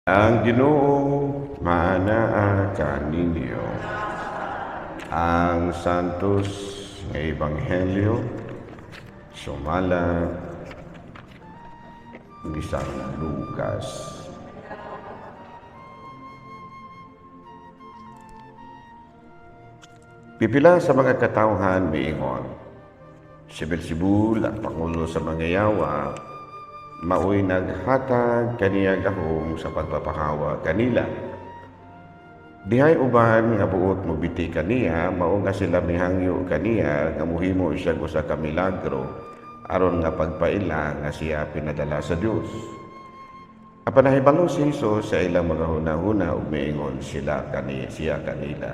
Ang Ginoo manaa kaninyo ang santos nga ebanghelyo sumala ni San Lucas. Pipila sa mga katawhan miingon, si Beelzebul ang pangulo sa mga yawa, maoy naghatag kaniya gahom sa pagpapahawa kanila. Dihay uban nga buot mobiti kaniya, mao nga sila mihangyo kaniya nga muhimo siya usa ka milagro aron nga pagpaila nga siya pinadala sa Dios. Apan nahibalo si Jesus sa ilang mga hunahuna ug miingon siya kanila.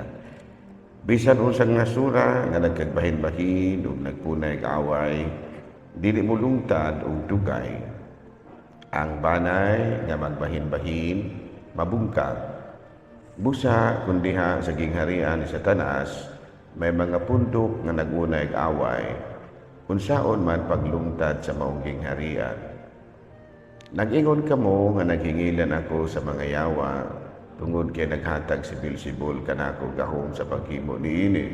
Bisan unsang nasura nga nagkagbahin-bahin ug nagpunay kaaway, dili mo lungtad og dugay. Ang banay nga magbahin-bahin, mabungkag. Busa kundiha sa gingharian ni Satanas, may mga pundok nga nagunay away, unsaon man paglungtad sa maong gingharian. Nag-ingon kamo nga naghingilan ako sa mga yawa, tungod kay naghatag si Beelzebul kanako gahom sa paghimo niini.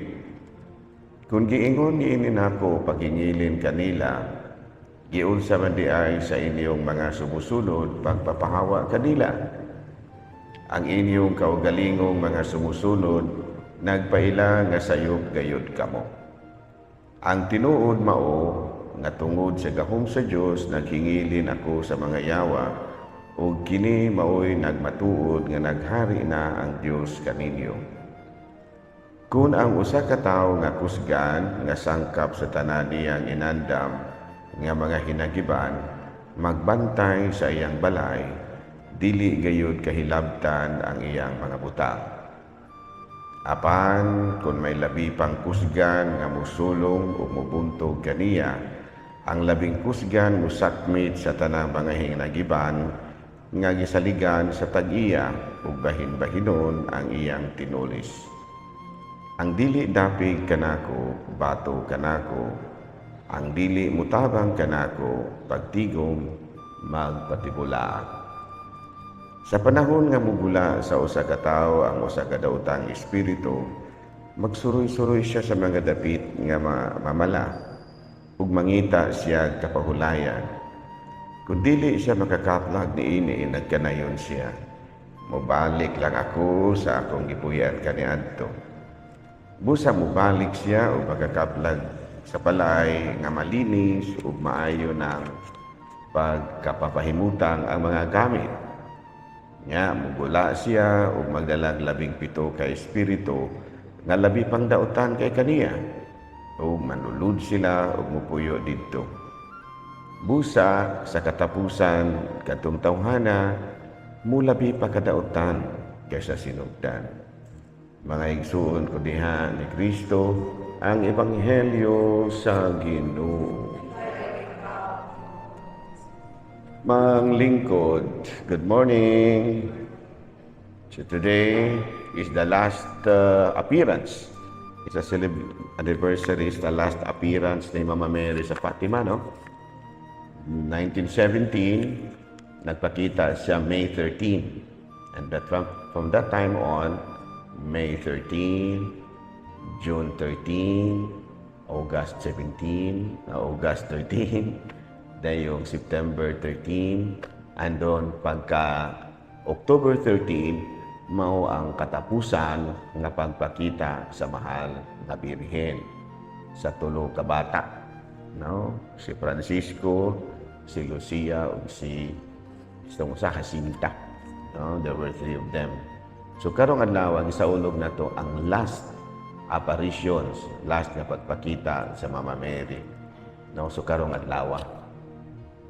Kung giingon niini nako paghingilin kanila, giunsa man di ay sa inyong mga sumusunod pagpapahawa kanila. Ang inyong kaugalingong mga sumusunod nagpaila nga sayop gayud kamo. Ang tinuod mao nga tungod sa gahom sa Dios naghingilin ako sa mga yawa, ug kini maoy nagmatuod nga naghari na ang Dios kaninyo. Kung ang usa ka tawo nga kusgan nga sangkap sa tanan niyang inandam nga mga hinagiban, magbantay sa iyang balay, dili gayud kahilabtan ang iyang mga butang. Apan kung may labi pang kusgan nga musulong o mubuntog kaniya, ang labing kusgan musakmit sa tanang mga hinagiban nga gisaligan sa tag-iya ug bahin-bahinon ang iyang tinulis. Ang dili dapig kanako, bato kanako, ang dili mutabang kanako, pagtigom, magpatibula. Sa panahon nga mugula sa usa ka tawo ang usa ka daotang espiritu, magsuroy-suroy siya sa mga dapit nga mamala, ug mangita siya kapahulayan. Kung dili siya makakaplag niini, nagkanayon siya. Mubalik lang ako sa akong gipuyan kaniadto. Busa mubalik siya o makakaplag sa balay nga malinis ug maayo ng pagkapapahimutang ang mga gamit. Nya mugula siya ug magdalag 17 ka espiritu nga labi pang daotan kay kaniya. Ug manulod sila ug mupuyo didto. Busa sa katapusan kadtong tawhana, mulabi pa kadaotan kaysa sinugdan. Mga igsuon ko diha ni Kristo ang ebanghelyo sa Ginoo. Mga lingkod, good morning. So today is the last appearance. It's a anniversary, it's the last appearance ni Mama Mary sa Fatima, no? 1917, nagpakita siya May 13. And that from that time on, May 13, June 13, August 17, August 13, dahil yung September 13, andon pagka October 13, mao ang katapusan nga pagpakita sa mahal na Birhen sa tulo ka bata. No? Si Francisco, si Lucia, ug si Jacinta. No? There were 3 of them. So karong adlaw ang isaulog na to ang last apparitions, last na pagpakita sa Mama Mary. No? So karong adlaw.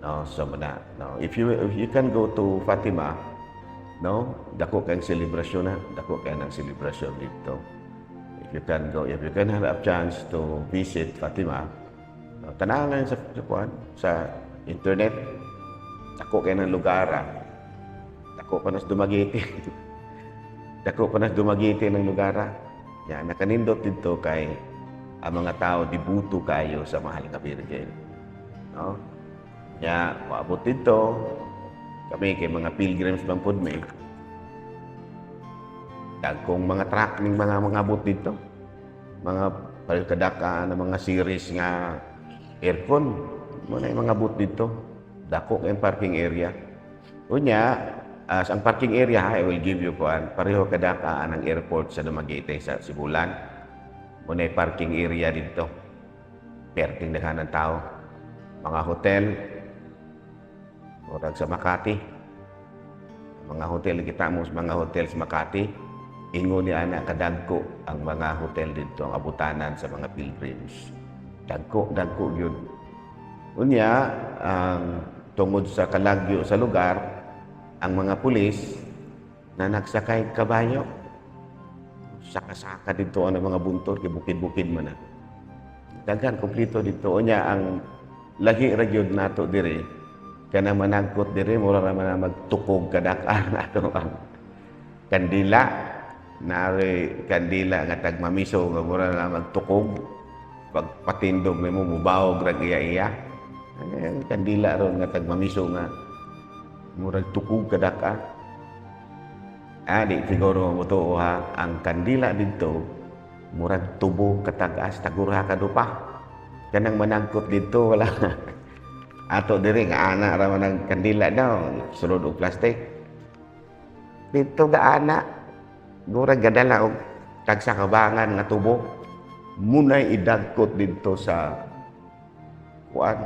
No? So muna, no? If you can go to Fatima, no? Dako kang selebrasyon na, dako kay nang selebrasyon dito. If you can go, if you can have a chance to visit Fatima, tanahan sa internet, dako kay ng lugar, dako pa nas dumagiti. Dako pa nas dumagiti ng lugar. Yan, nakanindot dito kay ang mga tao dibuto kayo sa mahal nga Birhen. No? Ya, maabot dito, Kami kay mga pilgrims bang pud may. Dagkong mga truck ning mga abot dito. Mga palkadaka na mga series nga aircon. Mo na mga abot dito. Dako kay parking area. Unya, ang parking area, I will give you kuan. Pareho kadaka ang airport sa Dumaguete sa Sibulan. Mo na parking area dito. Perting daghan ng tao. Mga hotel, murag sa Makati. Mga hotel kita mo sa mga hotel sa Makati. Ingon ni ana kadagko ang mga hotel dito ang abutanan sa mga pilgrims. Dagko yun. Unya, ang tungod sa kalagyo sa lugar, ang mga pulis na nagsakay kabayo, saka-saka dito ang mga buntot, kay bukid-bukid man na. Daghan kompleto dito. Unya, ang lahi ra gyud nato diri, kana managkot diri, mura ra man magtukog kadaka nato ang kandila. Nari kandila nga tagmamiso nga mura na magtukog. Pagpatindog nimo mubawog ra iya-iya. Ang kandila ron nga tagmamiso nga murag tukog kadaka. Di siguro mo to ha, ang kandila dito murag tubo katagas tagura kadupa. Kanang manangkot dito wala. Ato diri nga ana ra man ang kandila daw sulod og plastic. Dito ga ana murag gadala og tagsa kabangan nga tubo. Munay idagkot dito sa kuan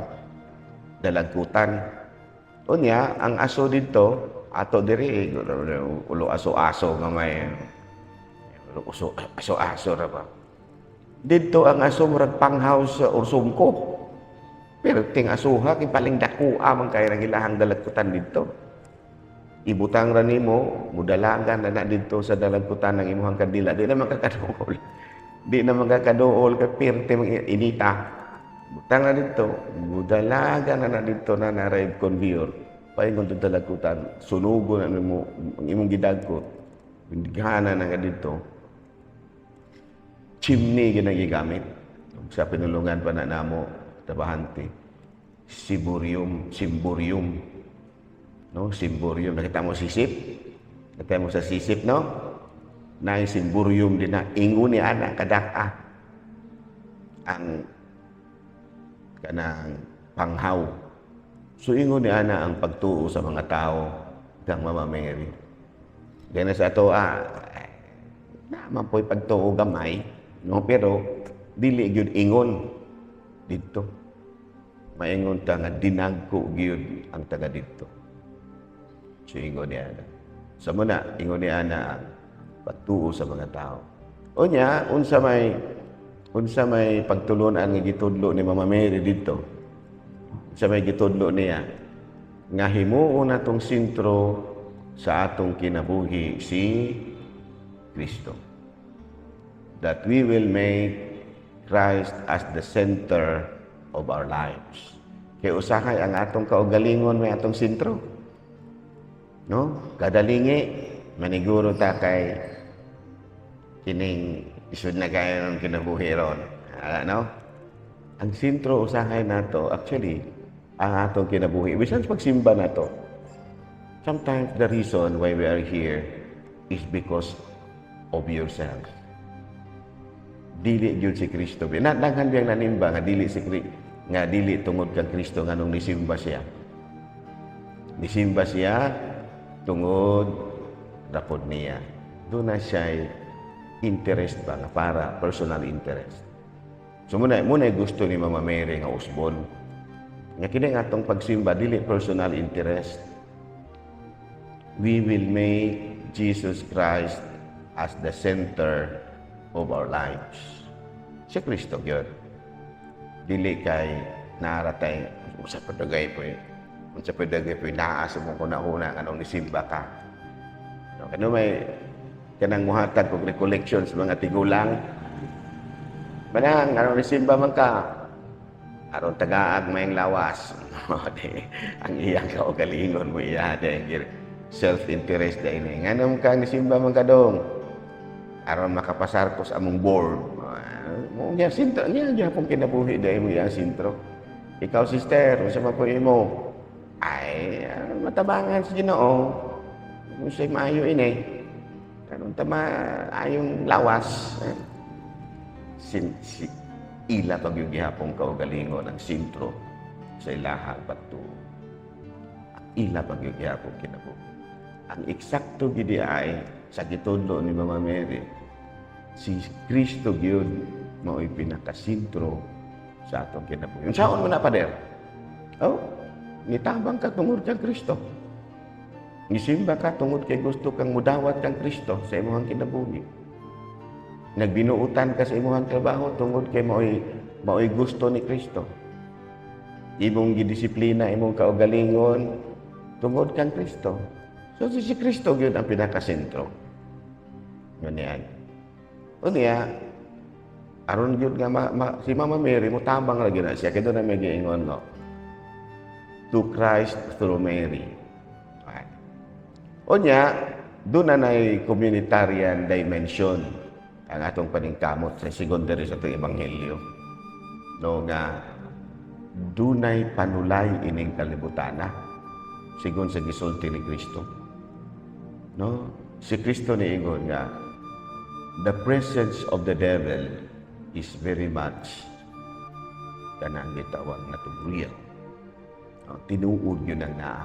dalagkutan. Unya, ang aso dito, ato diri, ulo aso-aso nga may, aso-aso ra ba. Dito ang aso murag panghaw sa ursungko. Pero ting asuha, kipaling dakua man kaya ng ilahang dalagkutan dito. Ibutang ra nimo, mudalagan na dito sa dalagkutan ng imuhang kandila. Di na magkakaduol. Di na magkakaduol, kapirte inita. Butang na dito, mudalagan na dito na na-ride conveyor. Paingon ito dalagkutan, sunugo na mo, ang imong gidagkot. Bindighanan na dito. Chimney ginagigamit. Sa pinulungan pa na namo, tabahante. Simborium. No, simborium. Nakita mo sisip? Nakita mo sa sisip, no? Na yung simborium din na ingon ni ana kadaka. Ang kanang panghaw. So ingon ni ana ang pagtuo sa mga tao kang Mama Mary. Gana sa ato naman po'y pagtuo gamay, no, pero dili gyud ingon dito. Maingon ta nga dinagko gyud ang taga dito. So ingon ni ana. Sa muna ingon ni ana ang pagtuo sa mga tao. Unya unsa may pagtulunan nga gitudlo ni Mama Mary dito. Unsa may gitudlo niya nga himuon natong sentro sa atong kinabuhi si Kristo. That we will make Christ as the center of our lives. Kaya usahay ang atong kaugalingon may atong sentro. No? Kadalingi, maniguro ta kay kining isud na kaya ng kinabuhi ron. No? Ang sentro usahay nato, actually, ang atong kinabuhi. Bisan pagsimba nato, sometimes the reason why we are here is because of yourself. Dili gyud si Kristo. Daghan biyang nanimba nga dili tungod kang Kristo nga nung nisimba siya. Nisimba siya tungod rapod niya. Doon na siya interest ba nga para personal interest. So muna gusto ni Mama Mary nga usbon. Nga kini nga atong pagsimba dili personal interest. We will make Jesus Christ as the center of our lives. Si Kristo gyud. Dili kay naratay sa padagay po. Unsa padagay po naasa mo ko na anong nisimba ka. No, kano may kanang muhatag kog recollection sa mga tigulang. Manang anong nisimba man ka? Aron tagaag mayang lawas. Ang iyang kaugalingon mo iya dahil self-interest dahil ini. Nganong kang nisimba man ka dong? Aron makapasar ko sa among board. Mo niya sintro niya pong kinabuhi dahil mo iya sintro. Ikaw sister, unsa man po imo? Ay, matabangan sa Ginoo. Kung siya'y maayo ini, karon ta maayong lawas. Si ila pag yung gihapong kaugalingon ang sintro sa ilaha pagto. Ila pag yung gihapong kinabuhi. Ang eksakto gidi ay sa gitudlo ni Mama Mary, si Kristo gyud mao'y pinakasintro sa atong kinabuhi. Unsaon mo na pader? Oh, nitabang ka tungod kang Kristo. Nisimba ka tungod kay gusto kang mudawat kang Kristo sa imong kinabuhi. Nagbinuutan ka sa imong trabaho tungod kay mao'y gusto ni Kristo. Imong gidisiplina imong kaugalingon tungod kang Kristo. So si Kristo gyud ang pinakasentro. Nganiyan. Unya, aron gyud nga si Mama Mary mo tabang ra gyud na siya kay do na may giingon no. To Christ through Mary. Right. Unya, do na nay communitarian dimension ang atong paningkamot sa secondary sa itong ebanghelyo. No nga dunay panulay ining kalibutana sigon sa gisulti ni Kristo. No, si Kristo niingon nga the presence of the devil is very much kanang gitawag na real. No, tinuod yun ang naa.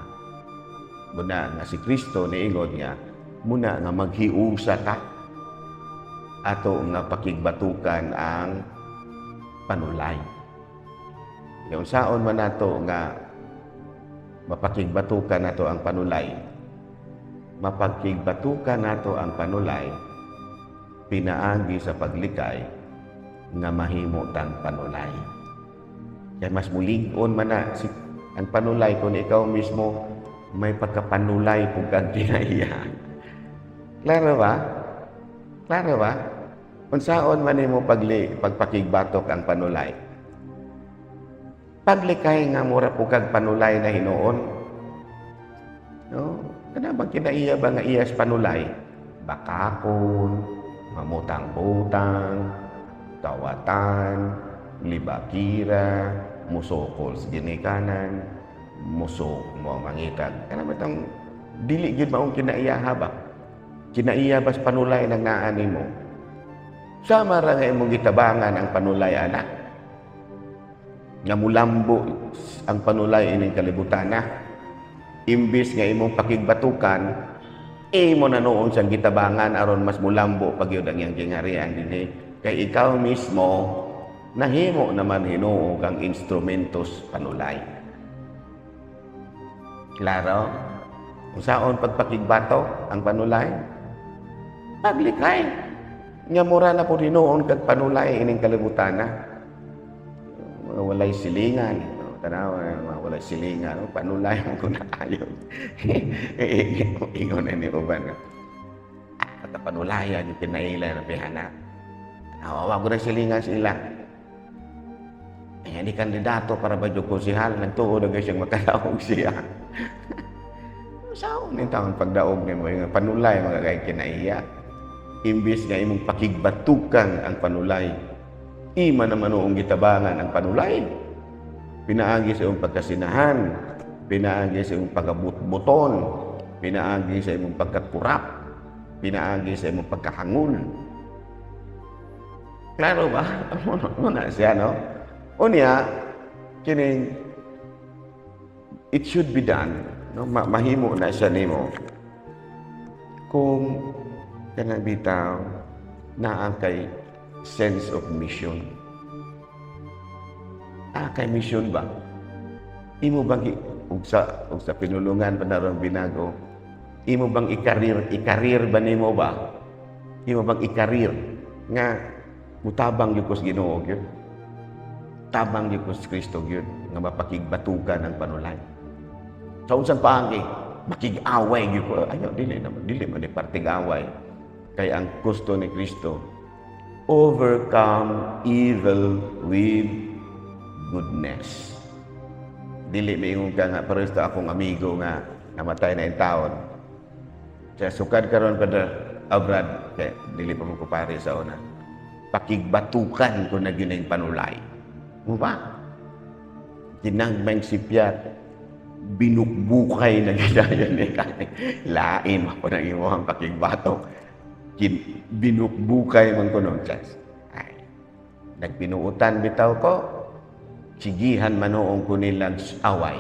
Muna nga si Kristo niingon nga muna nga maghiusa ta ato nga pakigbatukan ang panulay. Yung saon man nato nga mapakigbatukan nato ang panulay, mapakigbatukan nato ang panulay, pinaagi sa paglikay nga mahimo tang panulay. Kaya mas mulig-on man na ang panulay kung ikaw mismo may pagkapanulay kung kang kinaiya. Klaro ba? Klaro ba? Kung saan man mo pagpakigbatok ang panulay. Paglikay nga mura po kag panulay na hinuon. No? Kana bang kinaiya ba nga iyas panulay? Bakakon, mamutang-butang, tawatan, libakira, musokol sa ginikanan, musok mo mangitag. Kana ba itong dili gid maong kinaiya ba? Kinaiya ba sa panulay ng naani mo? Sama ra nga imong gitabangan ang panulay anak. Nga mulambo ang panulay ining kalibutana. Imbis nga imong pakigbatukan, imo na noon siyang gitabangan aron mas mulambo pag yun ang iyang kingharian dinhi. Kay ikaw mismo nahimo naman hinuog ang instrumentos panulay. Klaro? Kung saan pagpakigbatok ang panulay? Paglikay. Nga mura na po hinuon kag panulay ining kalibutan na. Walay silingan. Tanawa, walay silingan. Panulay ang kunakayo. Ingon na ni Uban. At panulayan yung pinaila na pihana. Wag ko na silingan sila. Hindi kandidato para ba yung konsihal. Nagtuod na siyang makadaog siya. Saan yung taong pagdaog ni mo? Yung panulay mga kaya kinaiya. Imbis nga imong pakigbatukan ang panulay, ima naman noong gitabangan ang panulay. Pinaagi sa imong pagkasinahan, pinaagi sa imong pagabutbuton, pinaagi sa imong pagkakurap, pinaagi sa imong pagkahangul. Klaro ba? Muna siya, no? Unya, kining it should be done, no? Mahimo na siya nimo kung kanang bitaw na ang kay sense of mission. Kay mission ba? Imo bang ug sa pinulungan pa narong binago? Imo bang ikarir ba nimo ba? Imo bang ikarir nga mutabang gyud ko sa Ginoo gyud? Tabang gyud ko sa Kristo gyud nga mapakigbatukan ang panulay. Sa unsang paagi, makig-away gyud ko. Ayo dili man ni partig-away. Kay ang gusto ni Kristo, overcome evil with goodness. Dili maingon ka nga, pero ito akong amigo nga, namatay na yung taon. Kaya sukad karon pa abrad, kaya dili pa mo kupari sa una. Pakigbatukan ko na yun yung panulay. Mo ba? Kinangmang sipyat, binukbukay na gidayon ni kay lain mo na imong pakigbatok binukbukay man kuno chas ay nagbinuutan bitaw ko sigihan manoong ko nilang away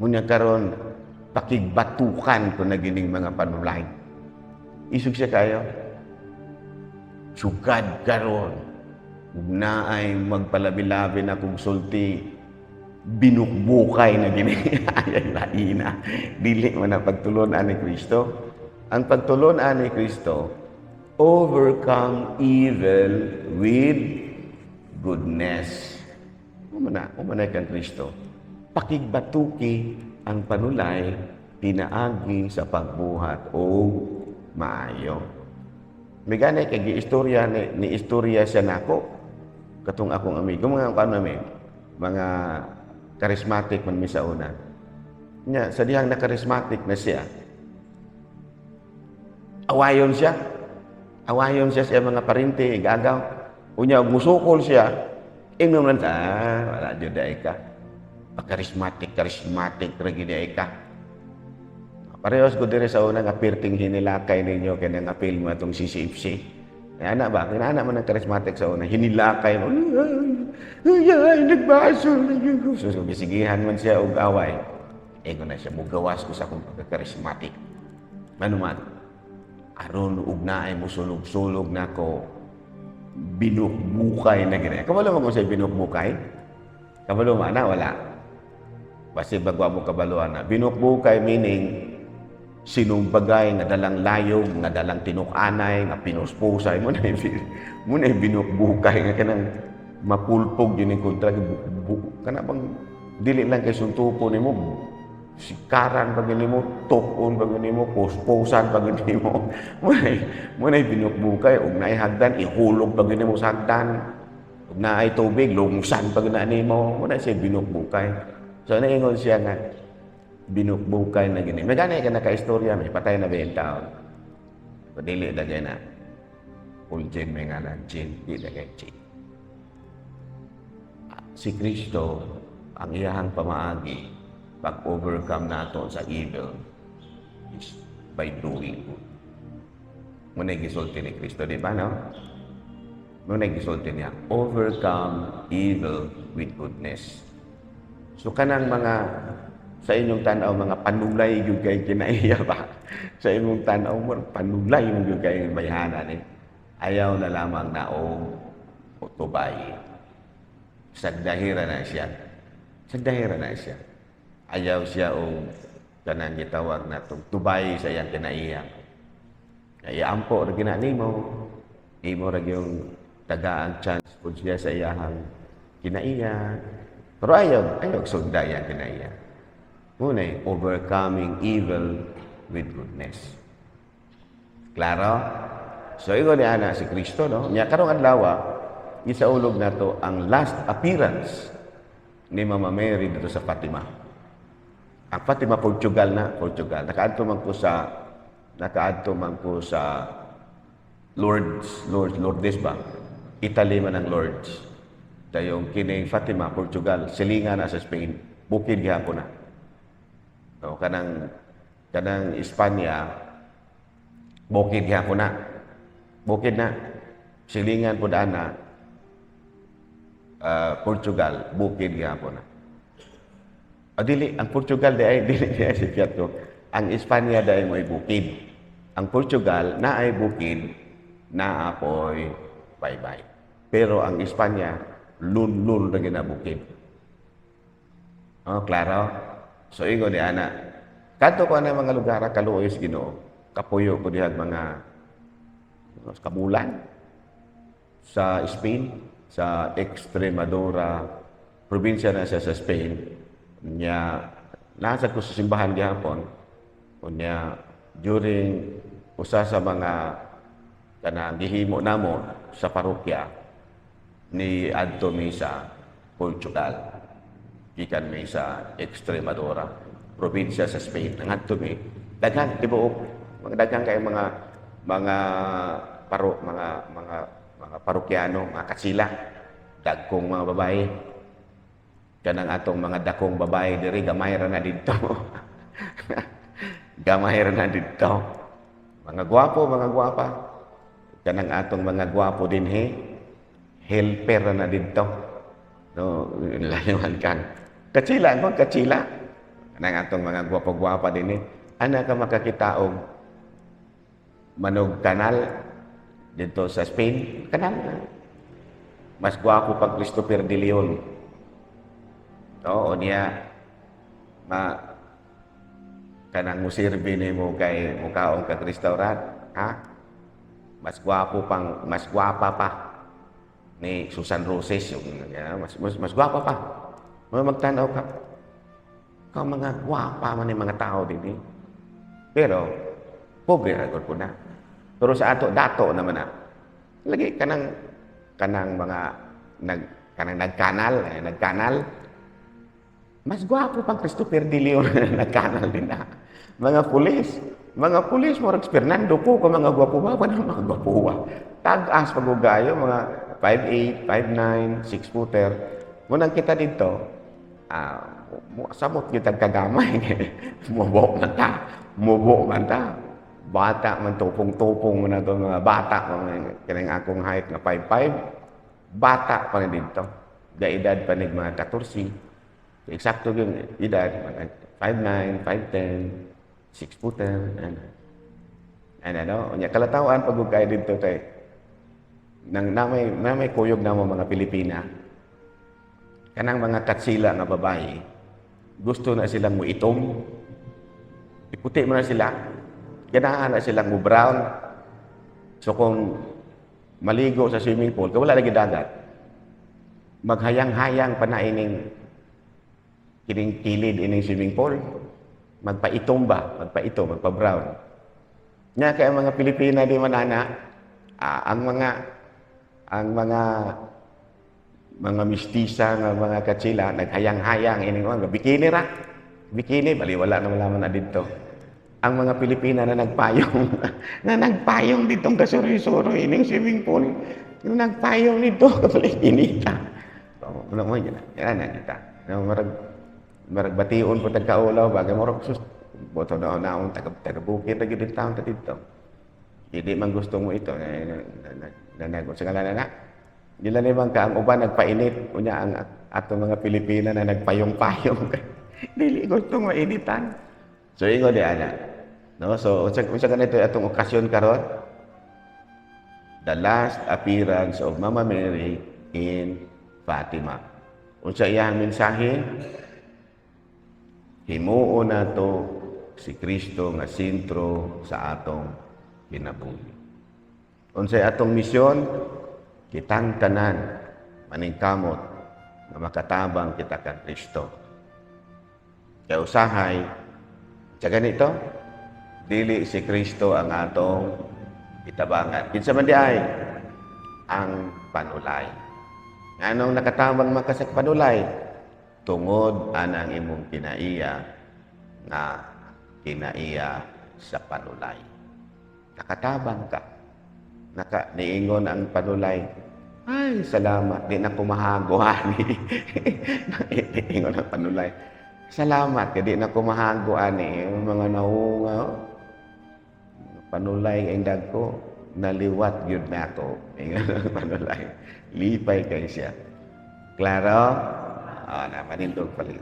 munya karon pakigbatukan ko na gining mga panulay isog siya kayo sugad karon na ay magpalabi-labi na kung sulti binukbukay na ginayang laina. Dili man ang pagtulon-an ni Kristo. Ang pagtulon-an ni Kristo, overcome evil with goodness. Umanay kang Kristo. Pakigbatuki ang panulay, pinaagi sa pagbuhat o maayo. May ganay kay istorya ni istorya siya nako. Katong akong amigo, mga mga charismatic man mi sa una. Nya, sa dihang na charismatic na siya, awayon siya sa mga parinti, igagaw. Unya, musukol siya, ingnon man wala dyan dahi ka. Charismatic, ragi dahi ka. Parehos ko dire sa una, nga pirting hinilakay ninyo, kaya nga film atong CCFC. Anak ba? Kinaanak man ng charismatic sa una, hinilakay mo. Ay, nagbaso. So, bisigihan man siya og away. Ego na siya, mugawas ko sa akong pagka-charismatic. Manuman, aron ug naay mo sulog-sulog na ko, binukbukay na gina. Kabalo mo kung sa'yo binukbukay? Kabalo mo na, wala. Basi bagwa mo kabaluan na. Binukbukay meaning, sinumbagay nga dalang layog, nga dalang tinukanay, nga pinuspusay mo na binukbukay nga kanang mapulpog yun yung kontra kana bang dili lang kay suntupo nimo sikaran pag mo tokon pag mo puspusan pag mo mo na binukbukay ug naay hagdan ihulog pag mo sa hagdan ug naay tubig lungsan pag nimo mo na siya binukbukay so naingon siya nga binukbukay na gini. May ganay ka naka-istorya, may patay na 20 taon. Padili dagay na. Puljen may ngalan, Jin, di dagay Jin. Si Kristo, ang iyahang pamaagi, pag-overcome nato sa evil, is by doing good. Muna'y gisulti ni Kristo, di ba, no? Muna'y gisulti niya, overcome evil with goodness. So, kanang mga sa inyong tanaw mga panulay yung kay kinaiya ba? Sa inyong tanaw mo, panulay yung kay bayhanan eh. Ayaw na lamang na o tubay. Sagdahira na siya. Ayaw siya o kanang gitawag na tubay sa iyang kinaiya. Kaya ampo rin ginanimo. Imo rin yung tagaang chance po siya sa iyang kinaiya. Pero ayaw sunda iyang kinaiya. Muna'y overcoming evil with goodness. Klaro? So, ito ni Ana si Kristo, no? Niya karong adlaw, isaulog na to ang last appearance ni Mama Mary dito sa Fatima. Ang Fatima, Portugal. Nakaadto man ko sa Lourdes ba? Italy man ang Lourdes. Dayong kining Fatima, Portugal, silingan na sa Spain. Bukid gihapon na. So, kanang Espanya, bukid gihapon na. Bukid na. Silingan po daan na. Portugal, bukid gihapon na. Dili, ang Portugal dili si Piatro. Ang Espanya dahil may bukid. Ang Portugal na ay bukid, na apoy baybay. Pero ang Espanya, lun na ginabukid. Klaro? So, ingo ni Ana. Kanto ko na mga lugar, kaluoy sa Ginoo. Kapuyo ko dihag mga kabulan sa Spain, sa Extremadura, probinsya na siya sa Spain. Nasa ko sa simbahan gihapon. During usa sa mga kanang gihimo namo sa parokya ni adto mi sa Portugal. Gikan mi sa Extremadura, probinsya sa Spain. Nangadto mi daghan tibuok, mga daghan kay mga parokyano, mga katsila, dagkong mga babae. kanang atong mga dakong babae diri gamay ra na didto. Gamay ra na didto. Mga gwapo, mga gwapa. Kanang atong mga gwapo dinhi, helper ra na didto. No, layon kan. Katsila ko, katsila. Kanang atong mga gwapo-gwapa dinhi, ana ka makakita og manog kanal dito sa Spain, kanal. Mas gwapo pag Christopher De Leon. Oo, niya kanang musirbi nimo kay mukaon ka restaurant, ha? Mas gwapa pa ni Susan Roses yung mas gwapa pa. Magtanaw ka. Mga gwapa man ni mga tao din. Pero pobre ra gud na. Pero sa ato dato naman na. Lagi kanang mga nagkanal. Mas gwapo pang Christopher De Leon nagkanal din na. Mga pulis mo Fernando po ko mga gwapo ba mga gwapo. Tag-as pagugayo mga 5'8", 5'9", 6 footer. Munang kita dito, samot kita kagamay. Mubo man ta. Bata man tupong-tupong mo na ito mga bata. Kanang akong height nga 5'5", bata pa rin dito. Edad pa rin mga 14. Eksakto yung edad, 5'9", 5'10", 6 footer. Kalatawan pag-ugay dito tayo. Namay kuyog na mga Pilipina. Kanang mga katsila nga babae, gusto na silang muitom. Iputi mo na sila. Ganahan na silang mu-brown. So kung maligo sa swimming pool, kung wala lagi dagat, maghayang-hayang pa na kining kilid ining swimming pool. Magpaitom ba? Magpa-brown. Nga kaya mga Pilipina di manana, ang mga mistisa nga mga katsila, naghayang-hayang ining mga bikini ra. Bikini, baliwala na malaman na dito. Ang mga Pilipina na nagpayong ditong kasuri-suri ining swimming pool. Yung nagpayong dito, kapalik inita. Ano mo yun? Yan na kita. Maragbation po tagkaulaw, bagay mo sus. Boto na akong tagabukit na gilid taon dito. Hindi man gusto mo ito. Sa kalala na. Nila naman ka, ang uban nagpainit. Unya ang atong mga Pilipina na nagpayong-payong. Dili gusto mo initan. So, ingo di ana. No? So, unsa ganito atong okasyon karon? The last appearance of Mama Mary in Fatima. Unsa iyang mensahe? Himuo na to si Kristo nga sentro sa atong kinabuhi. Unsay atong misyon? Kitang tanan maningkamot na makatabang kita kang Kristo. Kaya usahay, sa ganito, dili si Kristo ang atong itabangan. Kinsa man di ay ang panulay. Anong nakatabang makasak panulay? Tungod anang imong kinaiya na kinaiya sa panulay. Nakatabang ka. Niingon ang panulay. Ay, salamat. Di na kumahago, ani. Niingon ang panulay. Salamat. Di na kumahago, ani. Mga naunga. Panulay ang dagko. Naliwat yun na ako. Ingon ang panulay. Lipay kayo siya. Klaro? Namanindog paliw.